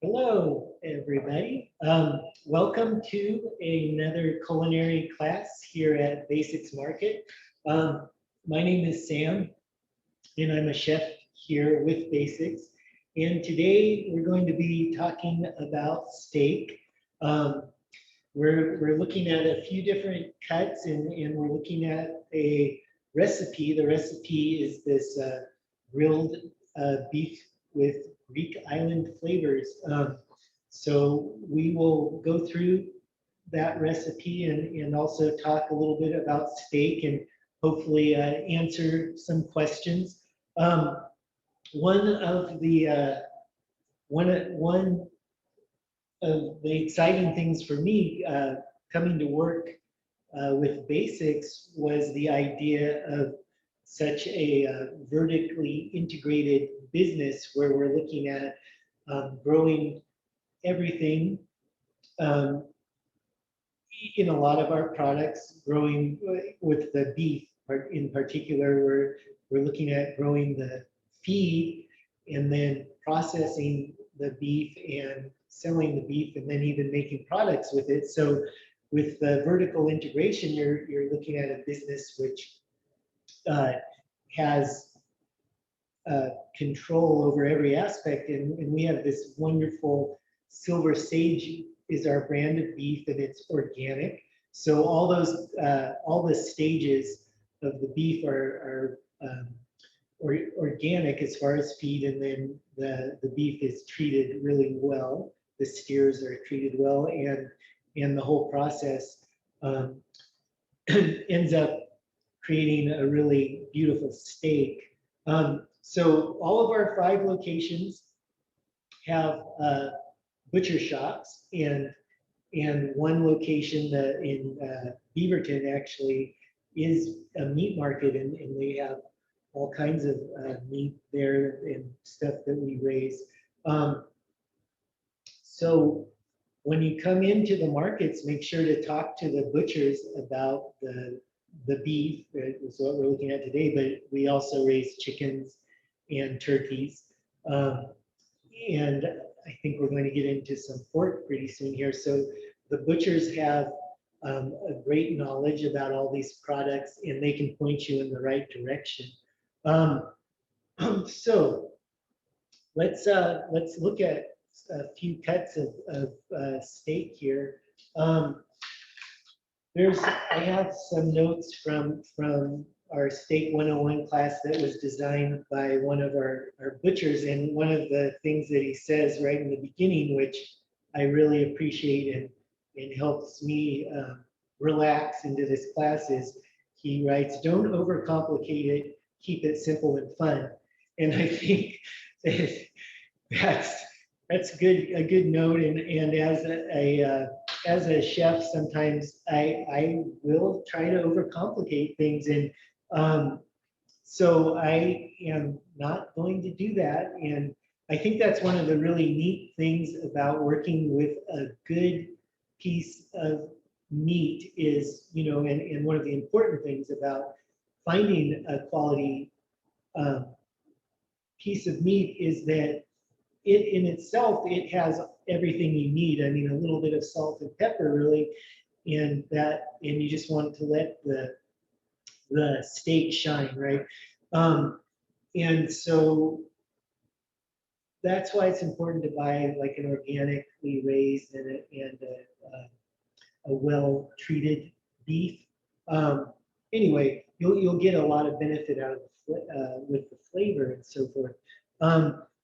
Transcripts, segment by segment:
Hello, everybody. Welcome to another culinary class here at Basics Market. My name is Sam, and I'm a chef here with Basics. And today we're going to be talking about steak. Um, we're looking at a few different cuts, and we're looking at a recipe. The recipe is this grilled beef with Greek island flavors. So we will go through that recipe and also talk a little bit about steak and hopefully answer some questions. Um, one of the one of the exciting things for me coming to work with Basics was the idea of such a vertically integrated business where we're looking at growing everything um, in a lot of our products, growing with the beef in particular, we're looking at growing the feed and then processing the beef and selling the beef and then even making products with it. So with the vertical integration, you're looking at a business which uh, has control over every aspect. And we have this wonderful Silver Sage is our brand of beef, and it's organic. So all the stages of the beef are organic as far as feed, and then the beef is treated really well. The steers are treated well, and the whole process um, ends up creating a really beautiful steak. So all of our 5 locations have butcher shops, and one location in Beaverton actually is a meat market, and they have all kinds of meat there and stuff that we raise. Um, so when you come into the markets, make sure to talk to the butchers about the beef, is what we're looking at today, but we also raise chickens and turkeys. Um, and I think we're going to get into some pork pretty soon here. So the butchers have a great knowledge about all these products, and they can point you in the right direction. Um, so let's look at a few cuts of steak here. Um, I have some notes from our Steak 101 class that was designed by one of our butchers, and one of the things that he says right in the beginning, which I really appreciate and helps me relax into this class, is he writes, "Don't overcomplicate it, keep it simple and fun." And I think that's that's good, a good note. And as a chef, sometimes I will try to overcomplicate things, and um, so I am not going to do that. And I think that's one of the really neat things about working with a good piece of meat is, and one of the important things about finding a quality um, piece of meat is that it in itself, it has everything you need. I mean, a little bit of salt and pepper really, and you just want to let the steak shine, right? Um, and so that's why it's important to buy like an organically raised a well-treated beef. Anyway, you'll get a lot of benefit out of with the flavor and so forth.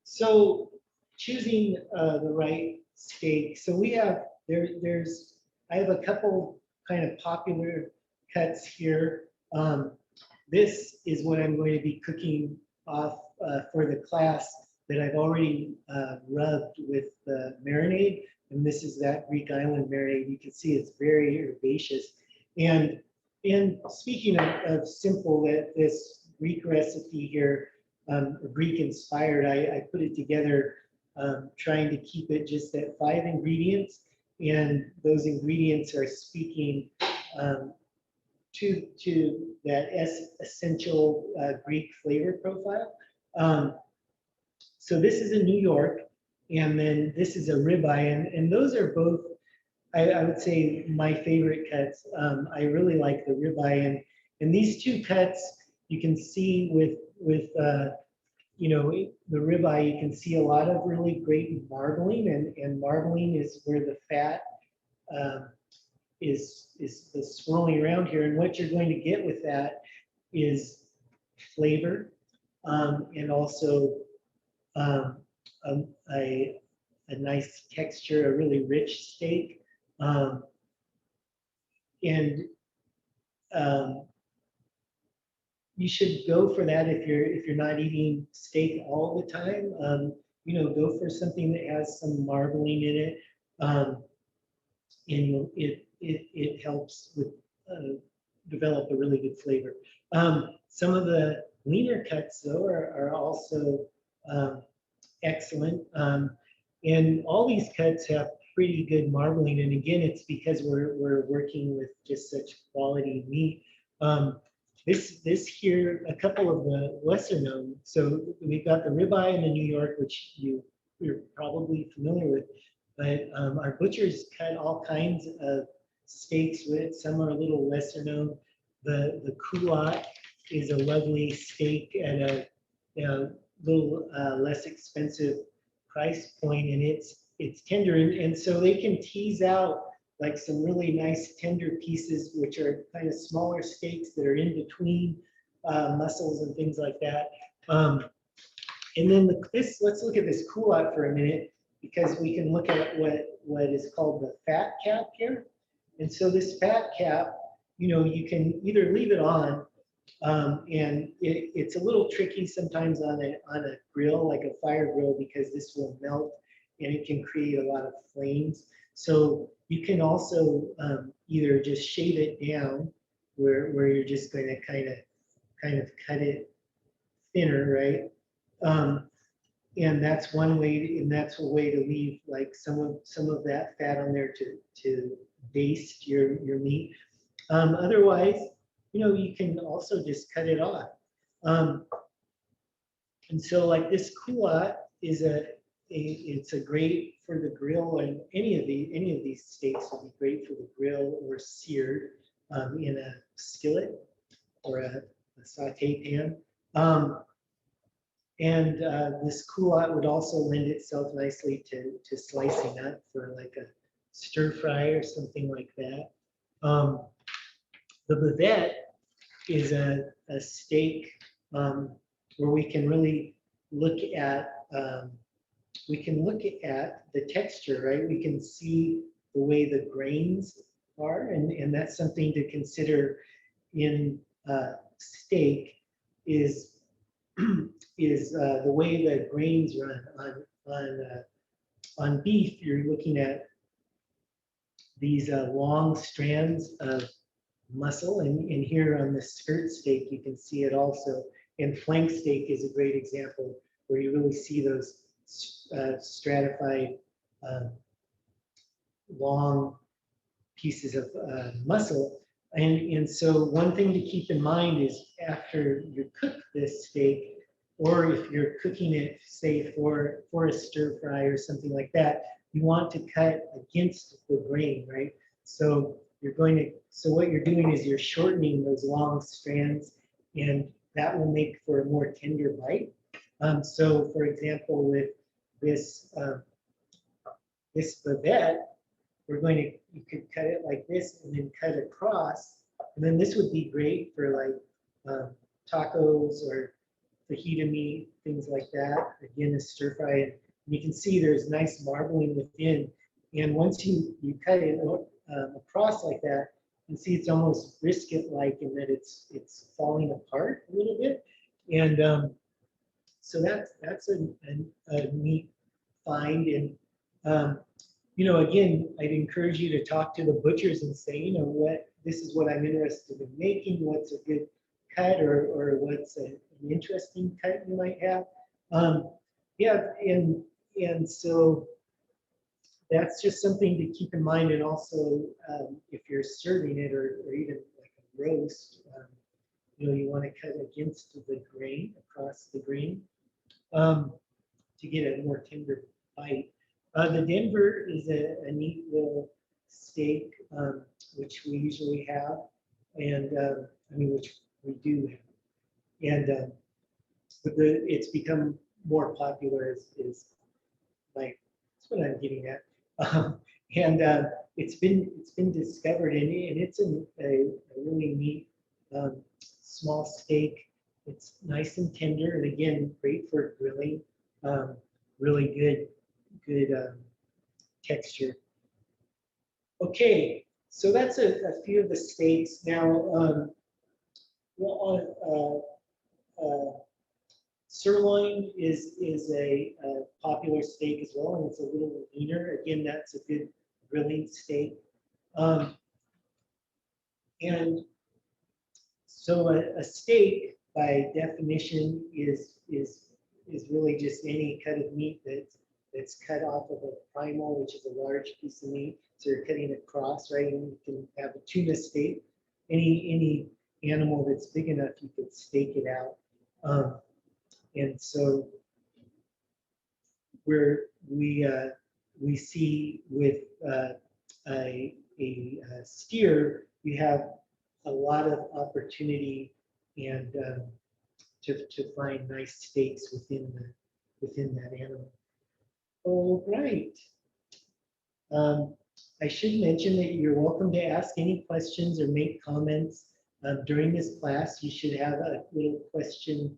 So choosing the right steak. So we have there's I have a couple kind of popular cuts here. This is what I'm going to be cooking off for the class that I've already rubbed with the marinade, and this is that Greek island marinade. You can see it's very herbaceous. And speaking of simple, this Greek recipe here, Greek inspired, I put it together trying to keep it just at 5 ingredients, and those ingredients are speaking um, to that essential Greek flavor profile. So this is in New York, and then this is a ribeye, and those are both, I would say, my favorite cuts. I really like the ribeye, and these two cuts, you can see with you know, the ribeye, you can see a lot of really great marbling, and marbling is where the fat um, is swirling around here. And what you're going to get with that is flavor, and also um, a, a, a nice texture, a really rich steak. Um, and um, you should go for that if you're not eating steak all the time. You know, go for something that has some marbling in it, and it helps with develop a really good flavor. Some of the leaner cuts though are also um, excellent. And all these cuts have pretty good marbling. And again, it's because we're working with just such quality meat. This here, a couple of the lesser known. So we've got the ribeye in the New York, which you're probably familiar with. But our butchers cut all kinds of steaks with. Some are a little lesser known. The culotte is a lovely steak at a little less expensive price point, and it's tender, and so they can tease out like some really nice tender pieces, which are kind of smaller steaks that are in between muscles and things like that. And then let's look at this culotte for a minute, because we can look at what is called the fat cap here. And so this fat cap, you know, you can either leave it on, and it's a little tricky sometimes on a grill, like a fire grill, because this will melt and it can create a lot of flames. So you can also either just shave it down, where you're just going to kind of cut it thinner, right? Um, and that's one way, and that's a way to leave like some of that fat on there to baste your meat. Otherwise, you know, you can also just cut it off. Um, and so like this culotte is it's a great for the grill, and any of these steaks would be great for the grill or seared in a skillet or a saute pan. Um, and this culotte would also lend itself nicely to slicing up for like a stir fry or something like that. The bavette is a steak where we can really look at the texture, right? We can see the way the grains are, and that's something to consider in steak is is the way the grains run on beef. You're looking at these long strands of muscle, and here on the skirt steak you can see it also, and flank steak is a great example where you really see those stratified long pieces of muscle. And so one thing to keep in mind is after you cook this steak, or if you're cooking it, say for a stir fry or something like that, you want to cut against the grain, right? So so what you're doing is you're shortening those long strands, and that will make for a more tender bite. So for example, with this, this bavette, you could cut it like this and then cut across. And then this would be great for like tacos or fajita meat, things like that. Again, a stir fry. And you can see there's nice marbling within. And once you cut it across like that, you can see it's almost brisket-like in that it's falling apart a little bit. And so that's a neat find. And you know, again, I'd encourage you to talk to the butchers and say, you know, this is what I'm interested in making, what's a good cut, or what's an interesting cut you might have. Yeah, and so that's just something to keep in mind. And also, if you're serving it, or even like a roast, you know, you want to cut against the grain, across the grain, to get a more tender bite. The Denver is a neat little steak, which we usually have, and I mean, which we do have. And but it's become more popular is like that's what I'm getting at. And it's been discovered, and it's a really neat um, small steak. It's nice and tender, and again, great for grilling. Um, really good texture. Okay, so that's a few of the steaks. Now, well, sirloin is a popular steak as well, and it's a little leaner. Again, that's a good grilling steak. Um, and so a steak, by definition, is really just any cut of meat that's cut off of a primal, which is a large piece of meat. So you're cutting across, right? And you can have a tuna steak. Any animal that's big enough, you could steak it out. And so where we see with a steer, you have a lot of opportunity and to find nice steaks within that animal. All right. I should mention that you're welcome to ask any questions or make comments during this class. You should have a little question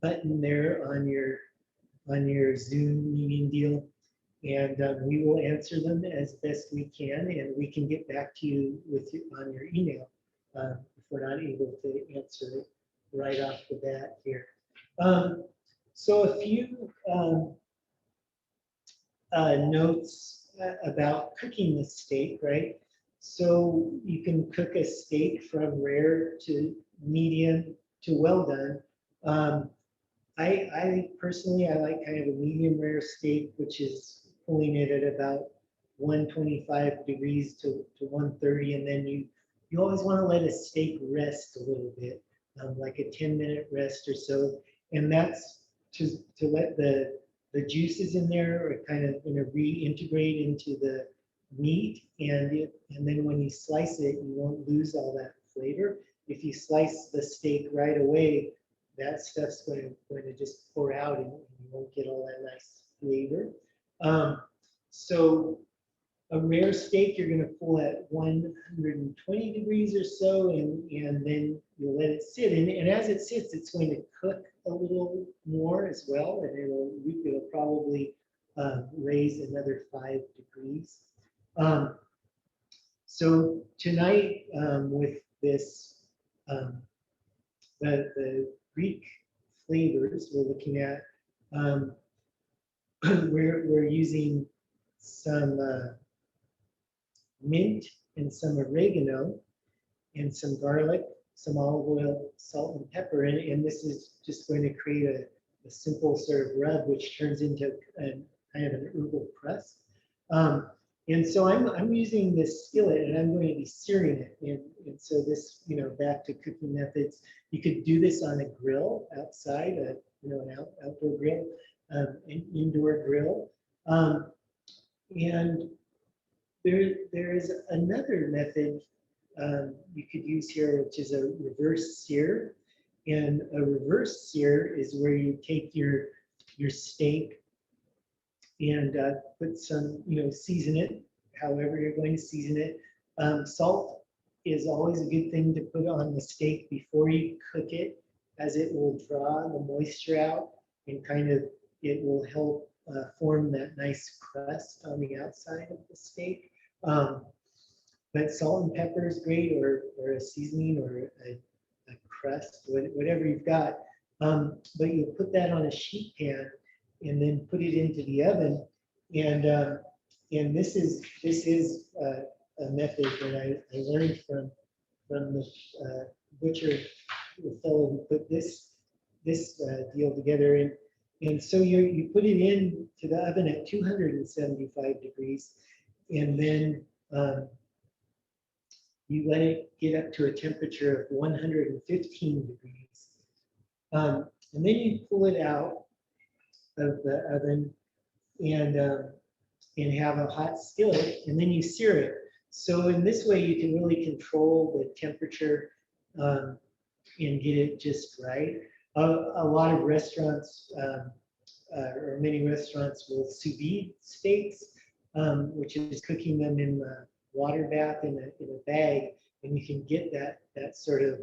button there on your Zoom meeting deal, and we will answer them as best we can, and we can get back to you on your email if we're not able to answer it right off the bat here. So a few notes about cooking the steak, right? So you can cook a steak from rare to medium to well done. I personally, I like kind of a medium rare steak, which is pulling it at about 125 degrees to 130, and then you always want to let a steak rest a little bit, like a 10-minute rest or so, and that's to let the juices in there are kind of going to reintegrate into the meat, and then when you slice it, you won't lose all that flavor. If you slice the steak right away, that stuff's going to just pour out, and you won't get all that nice flavor. So a rare steak, you're going to pull at 120 degrees or so, and then you'll let it sit. And as it sits, it's going to cook a little more as well, and it'll probably raise another 5 degrees. So tonight, with this, the Greek flavors we're looking at, we're using some mint and some oregano and some garlic, some olive oil, salt, and pepper. And this is just going to create a simple sort of rub, which turns into kind of an herbal crust. And so I'm using this skillet, and I'm going to be searing it. And so this, back to cooking methods, you could do this on a grill outside, an outdoor grill, an indoor grill. And there is another method you could use here, which is a reverse sear. And a reverse sear is where you take your steak and put some, season it however you're going to season it. Salt is always a good thing to put on the steak before you cook it, as it will draw the moisture out and kind of it will help form that nice crust on the outside of the steak. But salt and pepper is great, or a seasoning, or a crust, whatever you've got. But you'll put that on a sheet pan and then put it into the oven. And this is a method that I learned from the butcher, the fellow who put this deal together. And so you put it in to the oven at 275 degrees, and then you let it get up to a temperature of 115 degrees. And then you pull it out of the oven, and have a hot skillet, and then you sear it. So in this way, you can really control the temperature um, and get it just right. A lot of restaurants, or many restaurants, will sous vide steaks, which is cooking them in the water bath in a bag, and you can get that sort of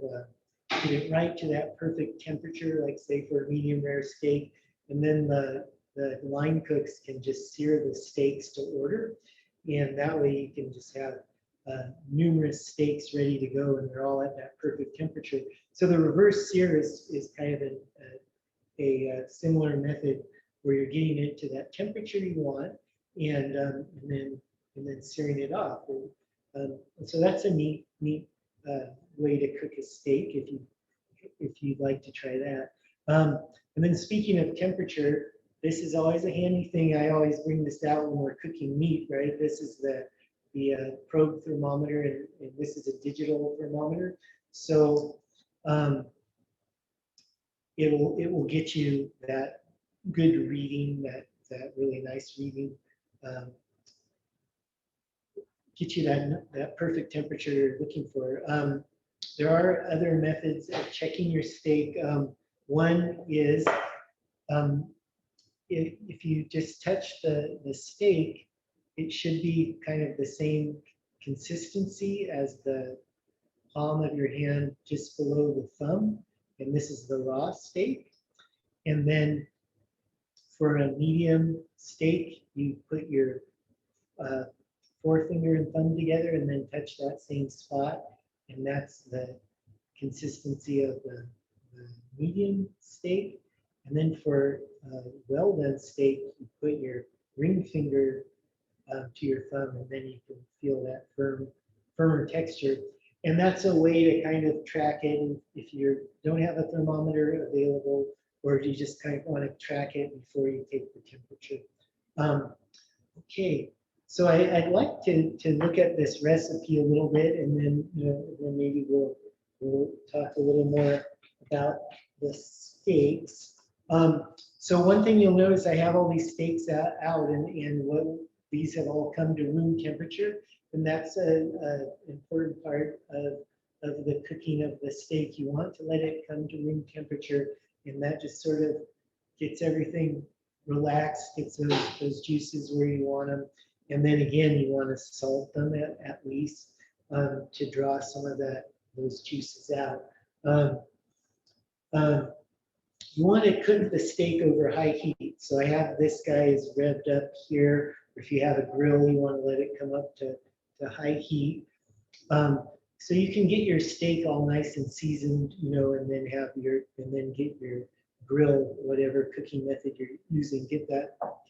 get it right to that perfect temperature, like say for a medium rare steak, and then the line cooks can just sear the steaks to order, and that way you can just have numerous steaks ready to go, and they're all at that perfect temperature. So the reverse sear is kind of a similar method where you're getting it to that temperature you want, and then searing it off. And so that's a neat way to cook a steak if you'd like to try that. And then speaking of temperature, this is always a handy thing. I always bring this out when we're cooking meat, right? This is the probe thermometer, and this is a digital thermometer. So it will get you that good reading, that really nice reading, get you that perfect temperature you're looking for. There are other methods of checking your steak. One is if you just touch the steak, it should be kind of the same consistency as the palm of your hand just below the thumb. And this is the raw steak. And then for a medium steak, you put your forefinger and thumb together and then touch that same spot. And that's the consistency of the medium steak. And then for well done steak, you put your ring finger to your thumb, and then you can feel that firmer texture. And that's a way to kind of track it if you don't have a thermometer available, or if you just kind of want to track it before you take the temperature. Okay, so I'd like to look at this recipe a little bit, and then maybe we'll talk a little more about the steaks. So one thing you'll notice, I have all these steaks out, and what these have all come to room temperature, and that's an important part of the cooking of the steak. You want to let it come to room temperature, and that just sort of gets everything relaxed, gets those juices where you want them. And then again, you want to salt them at least to draw some of those juices out. You want to cook the steak over high heat. So I have this guy is revved up here. Or if you have a grill, you want to let it come up to high heat. So you can get your steak all nice and seasoned, and then get your grill, whatever cooking method you're using, get that up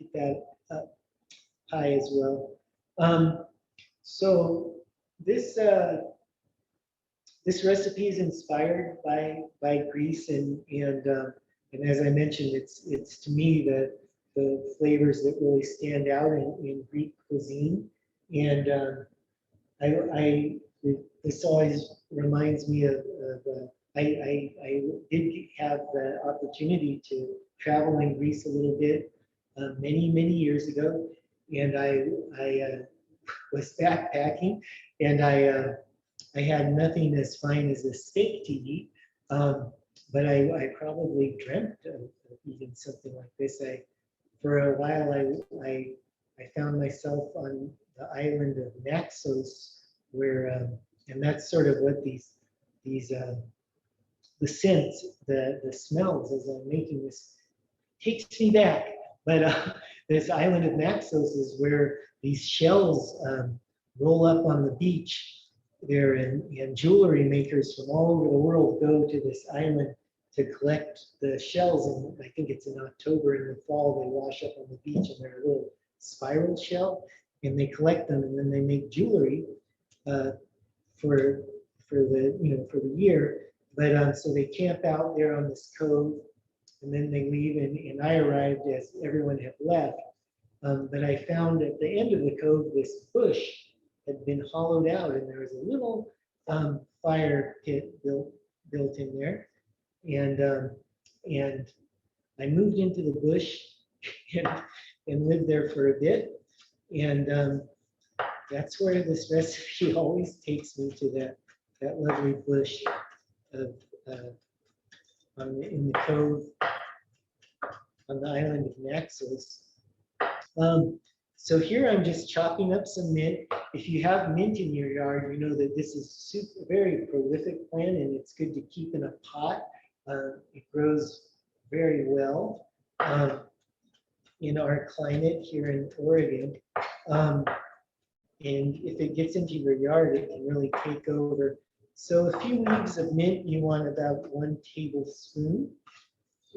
high as well. So this this recipe is inspired by Greece, and as I mentioned, it's to me the flavors that really stand out in Greek cuisine, and this always reminds me of I did have the opportunity to travel in Greece a little bit many years ago, and I was backpacking, and I had nothing as fine as a steak to eat, but I probably dreamt of eating something like this. For a while, I found myself on the island of Naxos, where and that's sort of what these the scents, the smells as I'm making this takes me back. But this island of Naxos is where these shells roll up on the beach there, and jewelry makers from all over the world go to this island to collect the shells. And I think it's in October. In the fall, they wash up on the beach, and they're a little spiral shell, and they collect them, and then they make jewelry for the year. But so they camp out there on this cove, and then they leave, and I arrived as everyone had left. But I found at the end of the cove this bush had been hollowed out, and there was a little fire pit built in there, and I moved into the bush, and and lived there for a bit. And that's where this recipe always takes me, to that lovely bush of in the cove on the island of Naxos. So here I'm just chopping up some mint. If you have mint in your yard, you know that this is super, very prolific plant, and it's good to keep in a pot. It grows very well in our climate here in Oregon. And if it gets into your yard, it can really take over. So a few leaves of mint, you want about 1 tablespoon.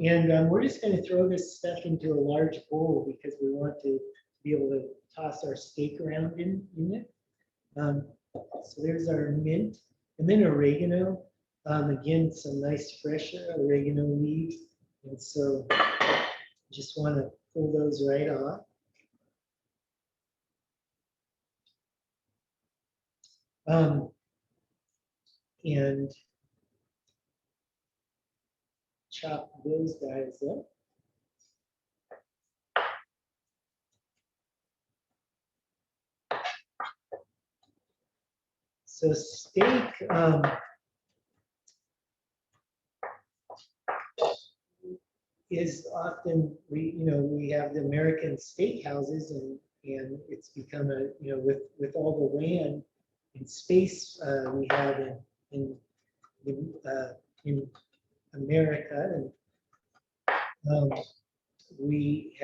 And we're just going to throw this stuff into a large bowl because we want to be able to toss our steak around in it. So there's our mint. And then oregano. Again, some nice fresh oregano leaves. And so just want to pull those right off. And chop those guys up. So steak, is often, we have the American steakhouses, and it's become a, with all the land and space we have in America, and we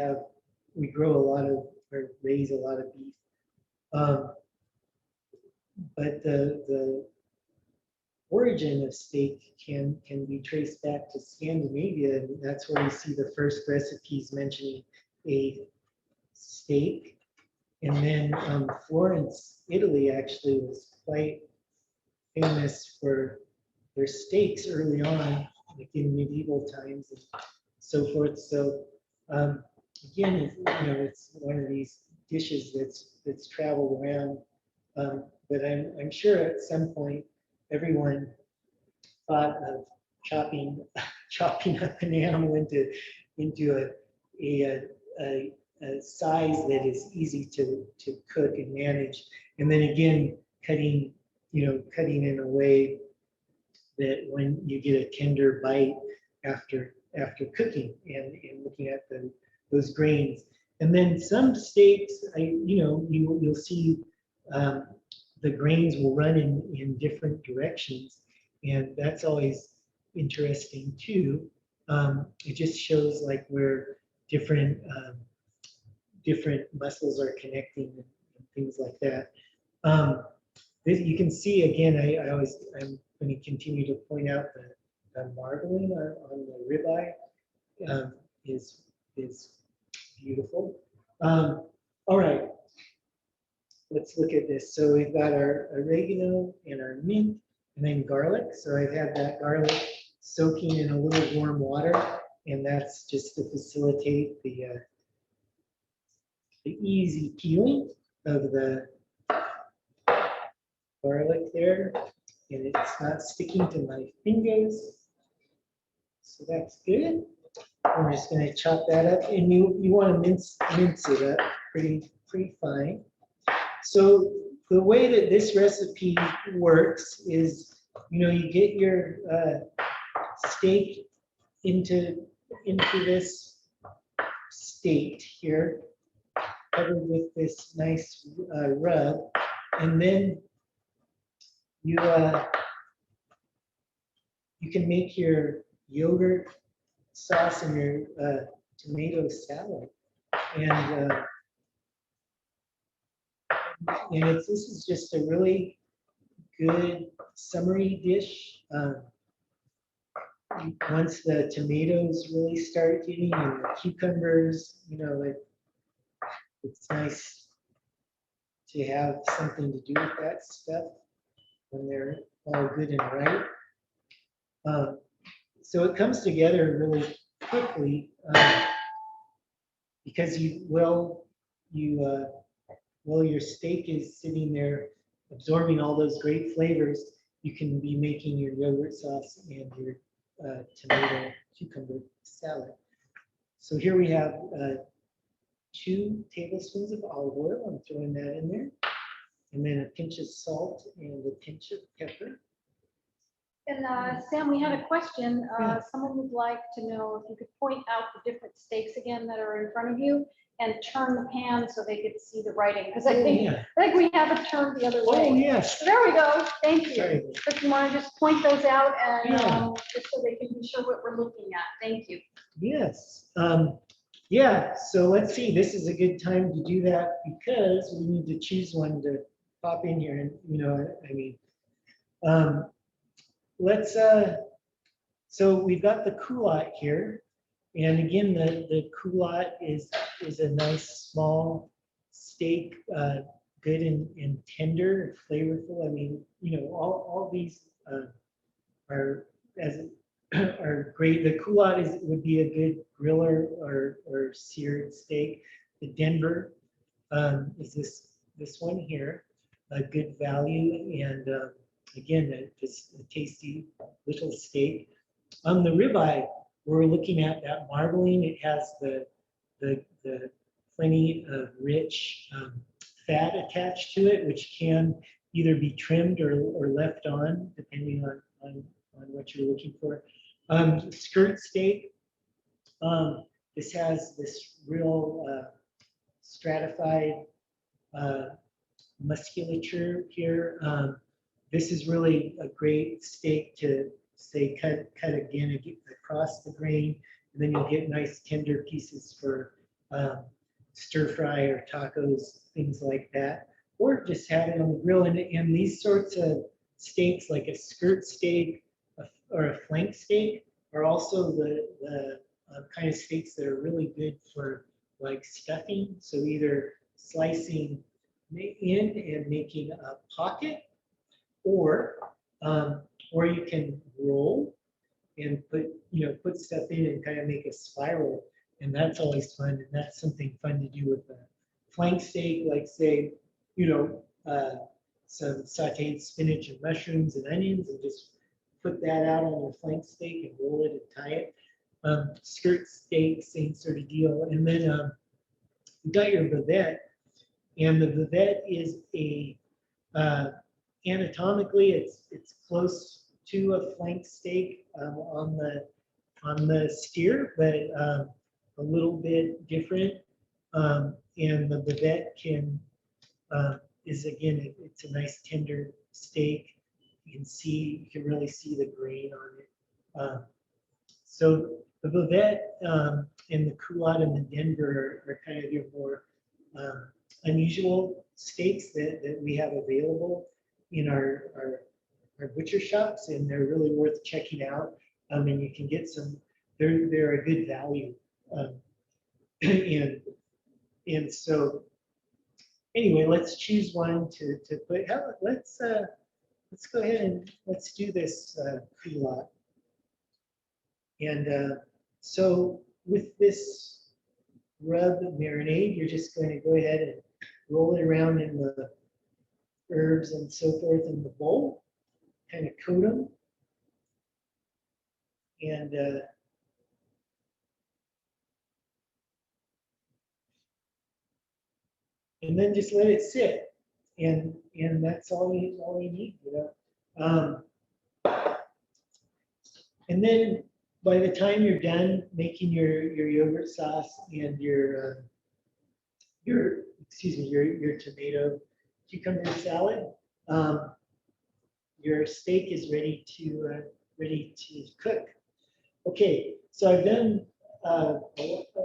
grow a lot of, or raise a lot of beef. But the origin of steak can be traced back to Scandinavia, and that's where you see the first recipes mentioning a steak. And then Florence, Italy, actually was quite famous for their steaks early on, like in medieval times and so forth. So again, it's one of these dishes that's traveled around. But I'm sure at some point everyone thought of chopping up an animal into a size that is easy to cook and manage, and then again cutting in a way that when you get a tender bite after cooking, and looking at those grains. And then some steaks, you'll see the grains will run in different directions, and that's always interesting too. It just shows like where different muscles are connecting, and things like that. You can see again, I'm going to continue to point out the marbling on the ribeye is beautiful. All right, let's look at this. So we've got our oregano and our mint, and then garlic. So I've had that garlic soaking in a little warm water, and that's just to facilitate the easy peeling of the garlic there, and it's not sticking to my fingers. So that's good. I'm just going to chop that up, and you want to mince it up pretty fine. So the way that this recipe works is, you get your steak into this state here, covered with this nice rub, and then you can make your yogurt sauce and your tomato salad, and this is just a really good summery dish. Once the tomatoes really start hitting, and the cucumbers, it's nice to have something to do with that stuff when they're all good and ripe. So it comes together really quickly because while your steak is sitting there absorbing all those great flavors, you can be making your yogurt sauce and your tomato cucumber salad. So here we have 2 tablespoons of olive oil. I'm throwing that in there. And then a pinch of salt and a pinch of pepper. And Sam, we had a question. Yeah. Someone would like to know if you could point out the different steaks again that are in front of you and turn the pan so they could see the writing. Because I think we have it turned the other way. Oh, yes. So there we go. Thank you. Sorry. But you want to just point those out and Yeah. just so they can be sure what we're looking at. Thank you. Yes. Yeah, so let's see, this is a good time to do that because we need to choose one to pop in here and, you know, I mean, let's, so we've got the culotte here. And again, the culotte is a nice small steak, good and tender, flavorful. I mean, you know, all these are are great. The culotte would be a good griller or seared steak. The Denver is this one here, a good value, and again, just a tasty little steak. On the ribeye, we're looking at that marbling. It has the plenty of rich fat attached to it, which can either be trimmed or left on, depending on what you're looking for. Skirt steak. This has this real stratified musculature here. This is really a great steak to say cut again across the grain, and then you'll get nice tender pieces for stir fry or tacos, things like that, or just have it on the grill. And these sorts of steaks, like a skirt steak or a flank steak, are also the kind of steaks that are really good for like stuffing. So either slicing in and making a pocket, or you can roll and put stuff in and kind of make a spiral, and that's always fun. And that's something fun to do with a flank steak, like say, some sauteed spinach and mushrooms and onions, and just put that out on your flank steak and roll it and tie it. Skirt steak, same sort of deal. And then you got your bavette, and the bavette is a anatomically it's close to a flank steak on the steer, but a little bit different. And the bavette is again, it's a nice tender steak. You can really see the grain on it. So the bavette and the culotte and the Denver are kind of your more unusual steaks that we have available in our butcher shops, and they're really worth checking out. And you can get some. They're a good value. And so anyway, let's choose one to put. Let's go ahead and let's do this culotte. And so with this rub marinade, you're just going to go ahead and roll it around in the herbs and so forth in the bowl, kind of coat them. And then just let it sit. And that's all you need, And then by the time you're done making your yogurt sauce and your tomato cucumber salad, your steak is ready to cook. Okay, so I've done a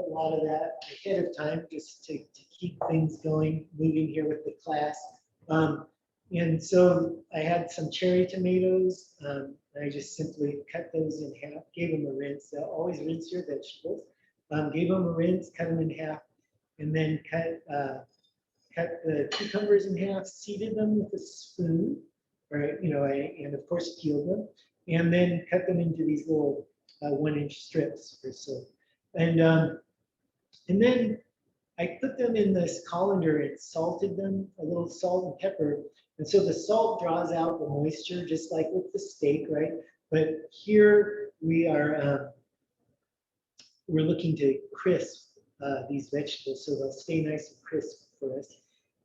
lot of that ahead of time just to keep things moving here with the class. And so I had some cherry tomatoes. I just simply cut those in half, gave them a rinse. Always rinse your vegetables. Gave them a rinse, cut them in half, and then cut the cucumbers in half, seeded them with a spoon, and of course peeled them, and then cut them into these little 1-inch strips or so. And then I put them in this colander and salted them, a little salt and pepper. And so the salt draws out the moisture, just like with the steak, right? But here we are, we're looking to crisp these vegetables, so they'll stay nice and crisp for us.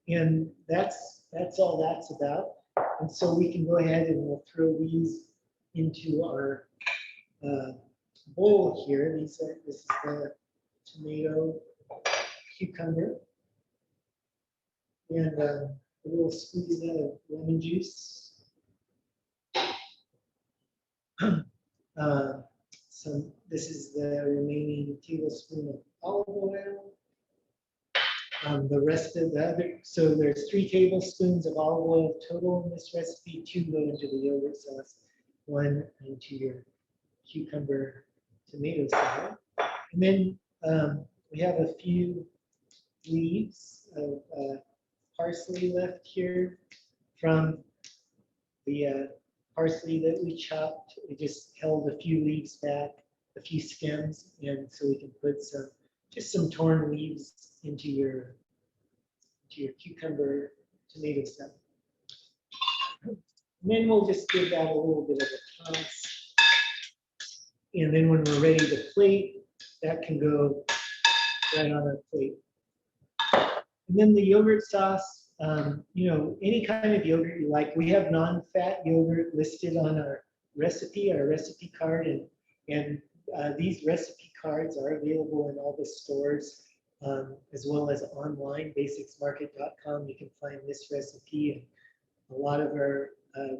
And that's all that's about. And so we can go ahead and we'll throw these into our bowl here. This is the tomato, cucumber, and a little squeeze of lemon juice. This is the remaining tablespoon of olive oil. The rest of the other, so there's 3 tablespoons of olive oil total in this recipe. 2 go into the yogurt sauce, 1 into your cucumber tomato salad. And then we have a few leaves of parsley left here from the parsley that we chopped. We just held a few leaves back, a few stems, and so we can put just some torn leaves into your cucumber tomato salad. And then we'll just give that a little bit of a toss. And then when we're ready to plate, that can go right on our plate. And then the yogurt sauce, any kind of yogurt you like. We have non-fat yogurt listed on our recipe card, and these recipe cards are available in all the stores, as well as online, basicsmarket.com. You can find this recipe and a lot of our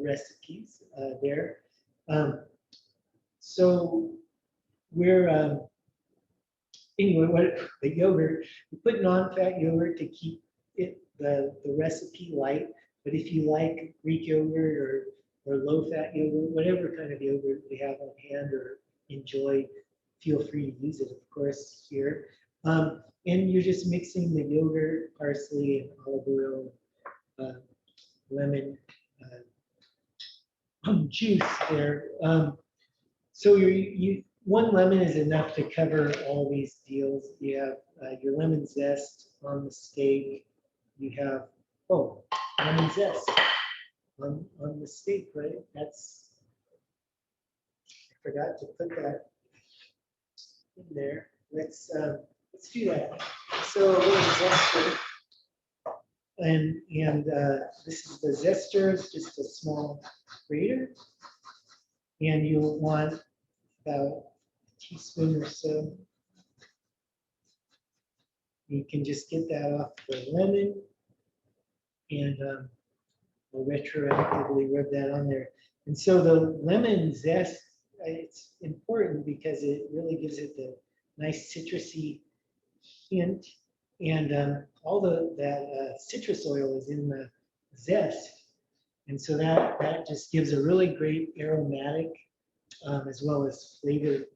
recipes there. So we're anyway, the yogurt, we put non-fat yogurt to keep the recipe light. But if you like Greek yogurt or low-fat yogurt, whatever kind of yogurt we have on hand or enjoy, feel free to use it, of course, here. And you're just mixing the yogurt, parsley, and olive oil, lemon juice there. So 1 lemon is enough to cover all these deals. You have your lemon zest on the steak. You have, lemon zest on the steak, right? I forgot to put that in there. Let's do that. So a little zester. And this is the zester, it's just a small grater. And you'll want about a teaspoon or so. You can just get that off the lemon, and we'll retroactively rub that on there. And so the lemon zest, it's important because it really gives it the nice citrusy hint, and all that citrus oil is in the zest, and so that just gives a really great aromatic as well as flavor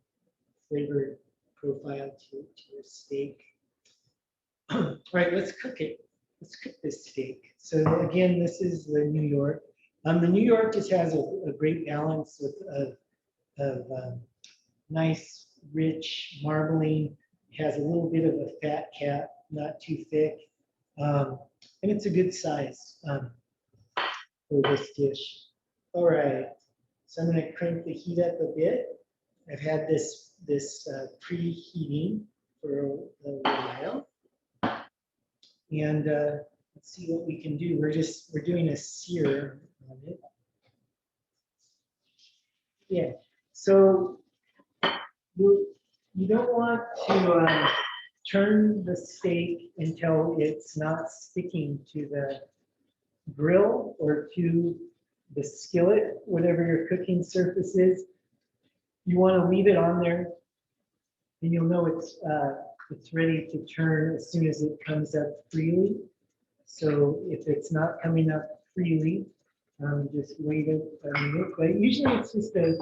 profile to your steak. All right, let's cook it. Let's cook this steak. So again, this is the New York. The New York just has a great balance of nice, rich marbling. It has a little bit of a fat cap, not too thick, and it's a good size for this dish. All right, so I'm going to crank the heat up a bit. I've had this preheating for a while. And let's see what we can do. We're doing a sear on it. Yeah. So you don't want to turn the steak until it's not sticking to the grill or to the skillet, whatever your cooking surface is. You want to leave it on there, and you'll know it's ready to turn as soon as it comes up freely. So if it's not coming up freely, just wait a minute. But usually it's just a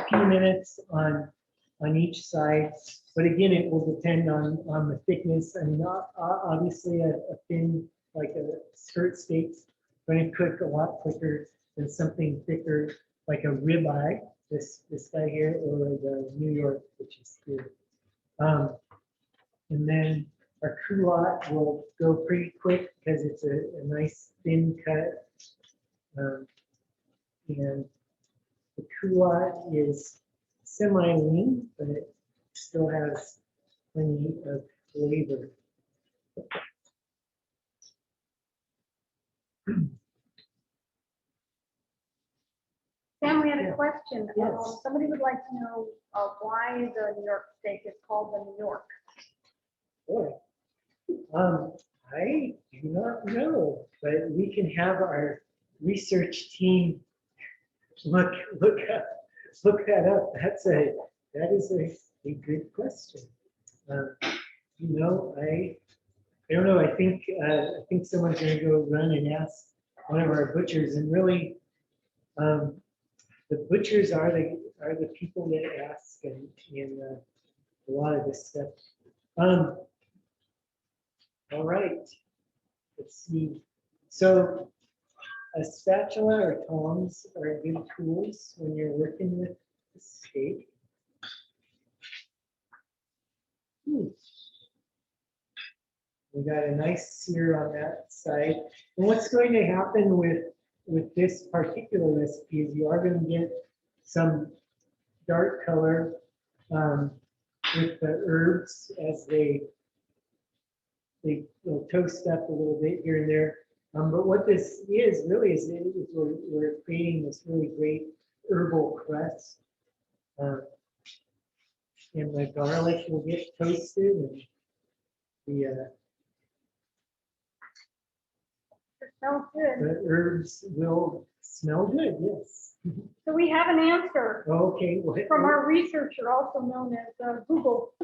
few minutes on each side. But again, it will depend on the thickness. I mean, obviously a thin, like a skirt steak's going to cook a lot quicker than something thicker, like a ribeye, this guy here, or the New York, which is here. And then our culotte will go pretty quick because it's a nice thin cut. And the culotte is semi-lean, but it still has plenty of flavor. Sam, we had Yeah. a question. Yes. Somebody would like to know why the New York steak is called the New York. Boy, I do not know, but we can have our research team look that up. That is a good question. You know, I don't know. I think someone's going to go run and ask one of our butchers, and really, the butchers are the people that ask and a lot of this stuff. All right, let's see. So a spatula or tongs are good tools when you're working with the steak. We got a nice sear on that side. And what's going to happen with this particular recipe is you are going to get some dark color with the herbs as they'll toast up a little bit here and there. But what this is really is we're creating this really great herbal crust. And the garlic will get toasted and the It smells good. the herbs will smell good, yes. So we have an answer Okay. from our researcher, also known as Google.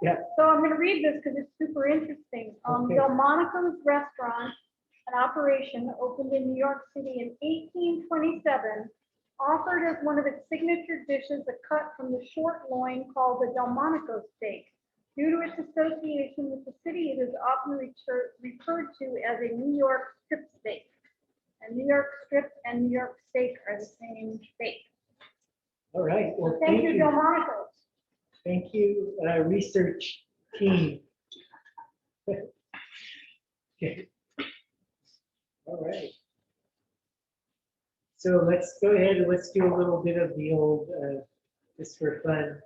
Yeah. So I'm going to read this because it's super interesting. Okay. Delmonico's restaurant, an operation opened in New York City in 1827, offered as one of its signature dishes a cut from the short loin called the Delmonico steak. Due to its association with the city, it is often referred to as a New York strip steak. And New York strip and New York steak are the same steak. All right. Well, Thank you, Delmonico's. Thank you, research team. Okay. All right. So let's go ahead and let's do a little bit of the old, just for fun.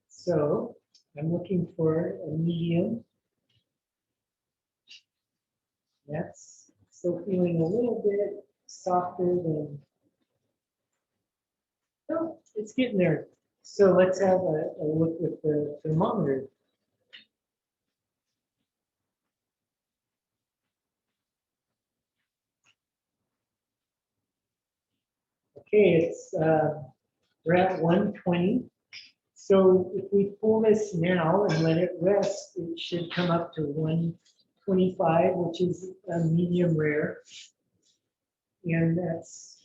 So I'm looking for a medium. That's still feeling a little bit softer than, oh, it's getting there. So let's have a look with the thermometer. Okay, we're at 120. So if we pull this now and let it rest, it should come up to 125, which is a medium rare. And that's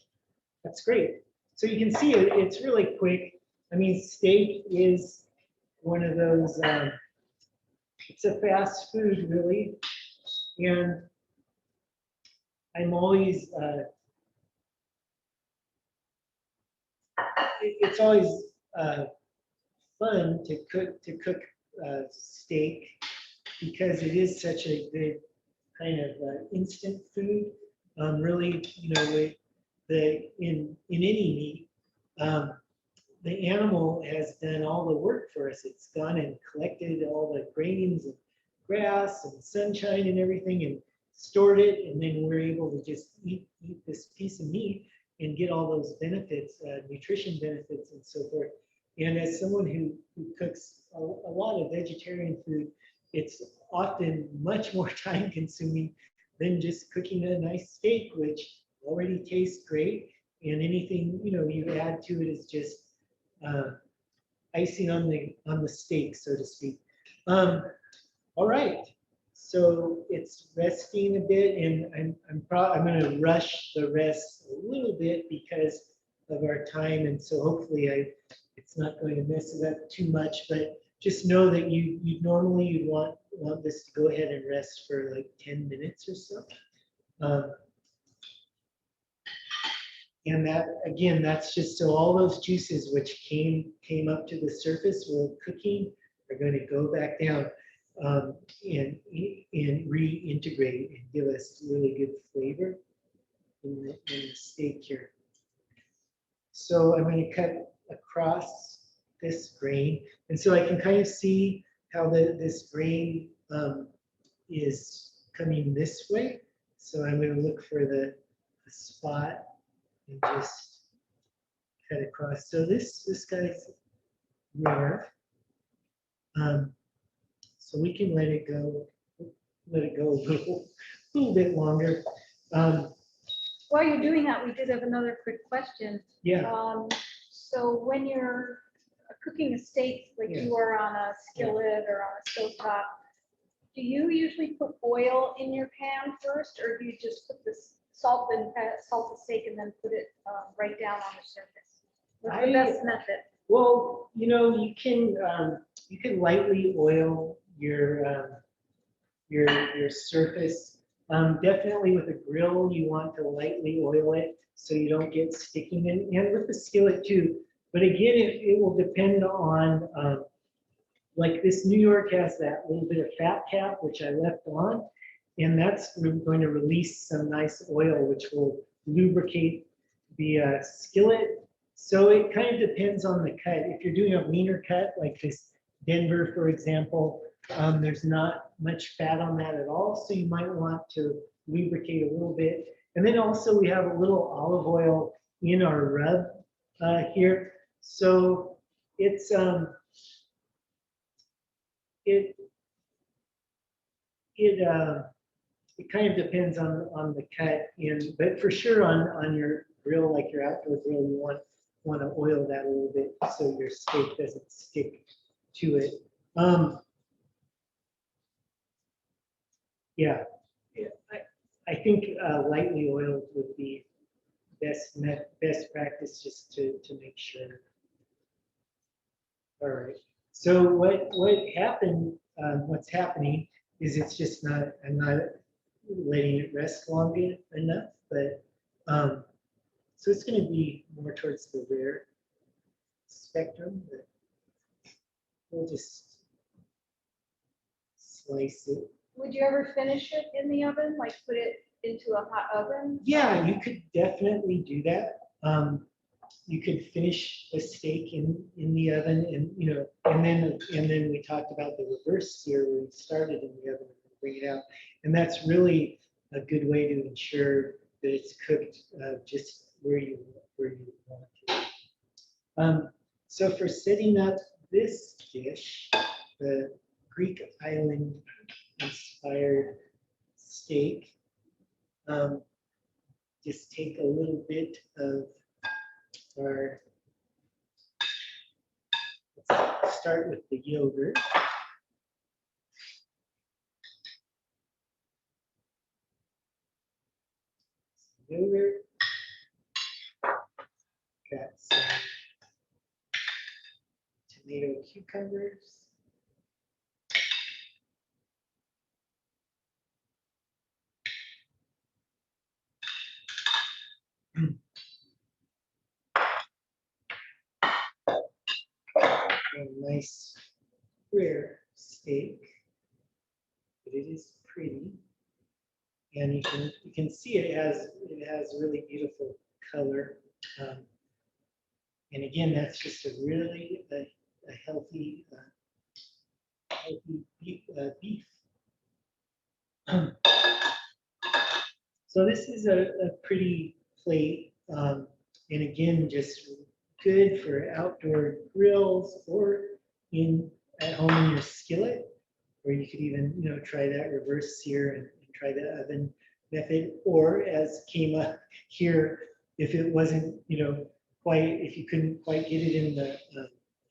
great. So you can see it's really quick. I mean, steak is one of those, it's a fast food really. And I'm always, it's always fun to cook steak because it is such a good kind of instant food. Really, you know, in any meat, the animal has done all the work for us. It's gone and collected all the grains and grass and sunshine and everything and stored it, and then we're able to just eat this piece of meat and get all those benefits, nutrition benefits and so forth. And as someone who cooks a lot of vegetarian food, it's often much more time consuming than just cooking a nice steak, which already tastes great. And anything, you know, you add to it is just icing on the steak, so to speak. All right, so it's resting a bit, and I'm going to rush the rest a little bit because of our time, and so hopefully it's not going to mess it up too much. But just know that you normally you'd want this to go ahead and rest for like 10 minutes or so. And that, again, that's just so all those juices which came up to the surface while cooking are going to go back down and reintegrate and give us really good flavor in the steak here. So I'm going to cut across this grain. And so I can kind of see how this grain is coming this way. So I'm going to look for the spot and just cut across. So this guy's rare. So we can let it go a little bit longer. While you're doing that, we did have another quick question. Yeah. So when you're cooking a steak, like Yeah. you are on a skillet or on a stovetop, do you usually put oil in your pan first, or do you just put this salt the steak and then put it right down on the surface? What's the best method? Well, you can lightly oil your surface. Definitely with a grill, you want to lightly oil it so you don't get sticking and with the skillet too. But again, it will depend on, like this New York has that little bit of fat cap, which I left on, and that's going to release some nice oil, which will lubricate the skillet. So it kind of depends on the cut. If you're doing a meaner cut, like this Denver, for example, there's not much fat on that at all, so you might want to lubricate a little bit. And then also we have a little olive oil in our rub here. So it's it kind of depends on the cut, but for sure on your grill, like your outdoor grill, you want to oil that a little bit so your steak doesn't stick to it. Yeah, I think lightly oiled would be best practice just to make sure. All right. So what's happening is it's just not, I'm not letting it rest long enough, but so it's going to be more towards the rare spectrum, but we'll just slice it. Would you ever finish it in the oven, like put it into a hot oven? Yeah, you could definitely do that. You could finish a steak in the oven, and then we talked about the reverse sear where we started in the oven and bring it out, and that's really a good way to ensure that it's cooked just where you want it. So for setting up this dish, the Greek island inspired steak, just take a little bit of our, let's start with the yogurt. Yogurt, got some tomato cucumbers. A nice rare steak, but it is pretty, and you can see it has really beautiful color, and again, that's just a really a healthy beef. So this is a pretty plate, and again, just good for outdoor grills or at home in your skillet, or you could even try that reverse sear and try the oven method, or as came up here, if it wasn't quite, if you couldn't quite get it in the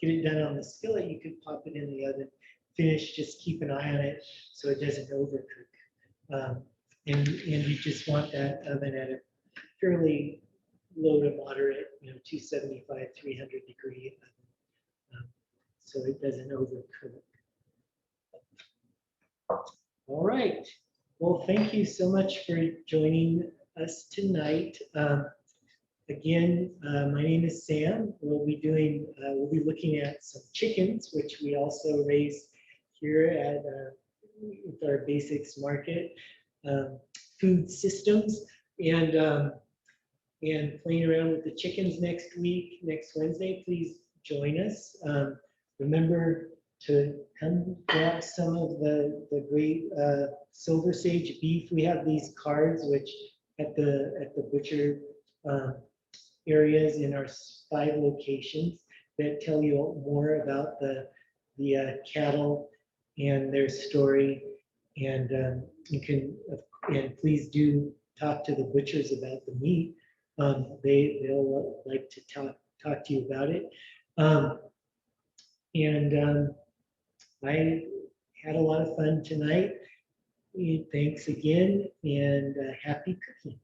get it done on the skillet, you could pop it in the oven, finish, just keep an eye on it so it doesn't overcook. And you just want that oven at a fairly low to moderate, 275, 300 degree oven, so it doesn't overcook. All right. Well, thank you so much for joining us tonight. Again, my name is Sam. We'll be looking at some chickens, which we also raise here at with our basics market. Food systems, and playing around with the chickens next week, next Wednesday. Please join us. Remember to come grab some of the great Silver Sage beef. We have these cards, which at the butcher areas in our 5 locations that tell you more about the cattle and their story. And you can, and please do talk to the butchers about the meat. They'll like to talk to you about it. I had a lot of fun tonight. Thanks again, and happy cooking.